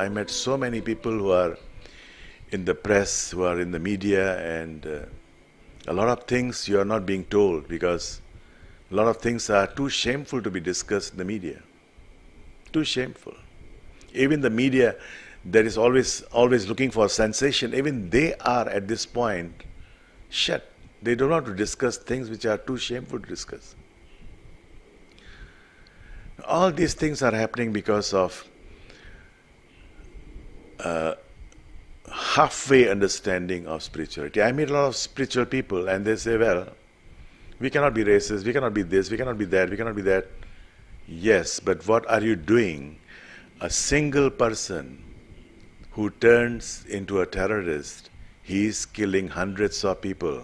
I met so many people who are in the press, who are in the media, and a lot of things you are not being told because a lot of things are too shameful to be discussed in the media. Too shameful. Even the media that is always looking for sensation, even they are at this point shut. They don't want to discuss things which are too shameful to discuss. All these things are happening because of halfway understanding of spirituality. I meet a lot of spiritual people and they say, well, we cannot be racist, we cannot be this, we cannot be that, we cannot be that. Yes, but what are you doing? A single person who turns into a terrorist, he is killing hundreds of people.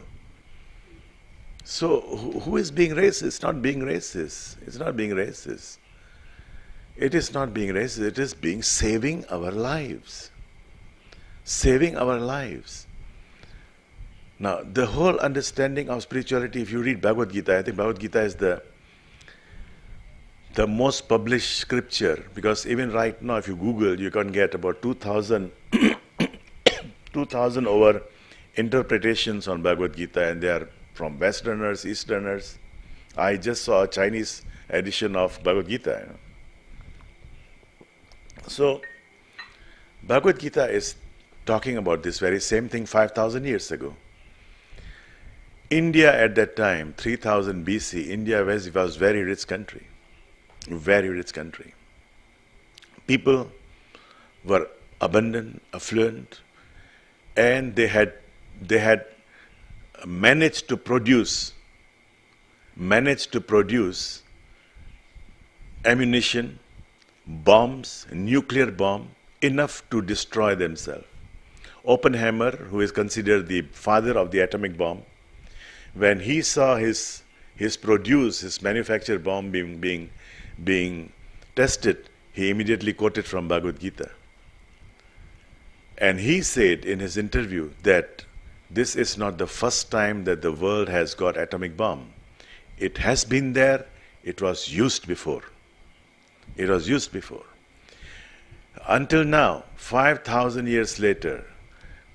So who is being racist? It's not being racist. It's not being racist. It is not being racist. It is being saving our lives. Saving our lives. Now, the whole understanding of spirituality, if you read Bhagavad Gita, I think Bhagavad Gita is the most published scripture, because even right now, if you Google, you can get about 2,000 over interpretations on Bhagavad Gita, and they are from Westerners, Easterners. I just saw a Chinese edition of Bhagavad Gita. So, Bhagavad Gita is talking about this very same thing 5,000 years ago. India at that time, 3000 BC, India was a very rich country. Very rich country. People were abundant, affluent, and they had managed to produce ammunition, bombs, nuclear bomb, enough to destroy themselves. Oppenheimer, who is considered the father of the atomic bomb, when he saw his manufactured bomb being tested, he immediately quoted from Bhagavad Gita. And he said in his interview that this is not the first time that the world has got atomic bomb. It has been there, it was used before. It was used before. Until now, 5,000 years later,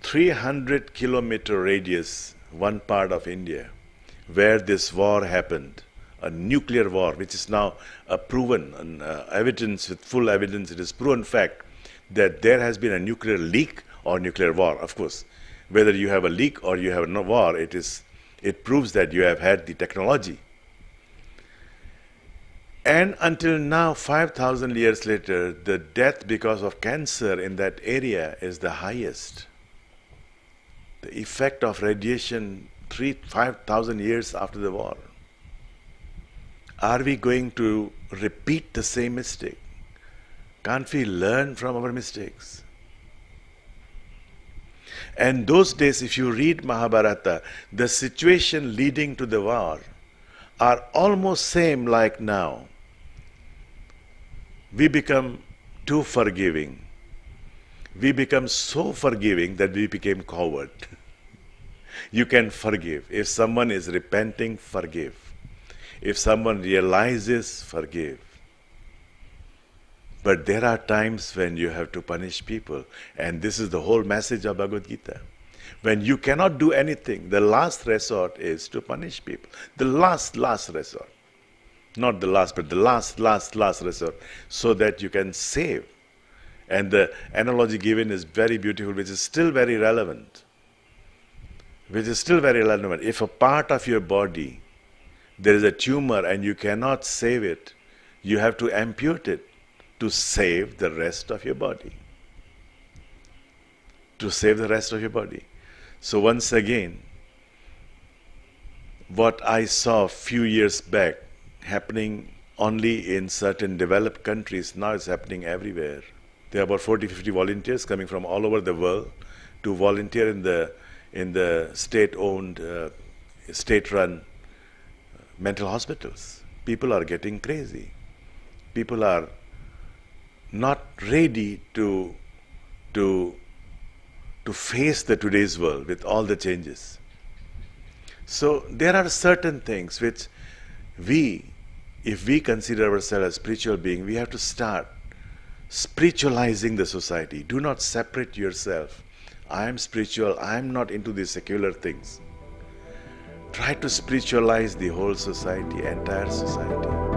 300-kilometer radius, one part of India, where this war happened, a nuclear war, which is now a proven evidence, with full evidence, it is proven fact that there has been a nuclear leak or nuclear war. Of course, whether you have a leak or you have no war, it proves that you have had the technology. And until now, 5,000 years later, the death because of cancer in that area is the highest. The effect of radiation 5,000 years after the war. Are we going to repeat the same mistake? Can't we learn from our mistakes? And those days, if you read Mahabharata, the situation leading to the war are almost same like now. We become too forgiving. We become so forgiving that we became coward. You can forgive. If someone is repenting, forgive. If someone realizes, forgive. But there are times when you have to punish people. And this is the whole message of Bhagavad Gita. When you cannot do anything, the last resort is to punish people. The last resort. Not the last, but the last resort. So that you can save. And the analogy given is very beautiful, which is still very relevant. If a part of your body, there is a tumor and you cannot save it, you have to amputate it to save the rest of your body. To save the rest of your body. So once again, what I saw a few years back happening only in certain developed countries, now it's happening everywhere. There are about 40-50 volunteers coming from all over the world to volunteer in the state-owned, state-run mental hospitals. People are getting crazy. People are not ready to face the today's world with all the changes. So there are certain things which if we consider ourselves as spiritual beings, we have to start spiritualizing the society. Do not separate yourself. I am spiritual, I am not into these secular things. Try to spiritualize the whole society, entire society.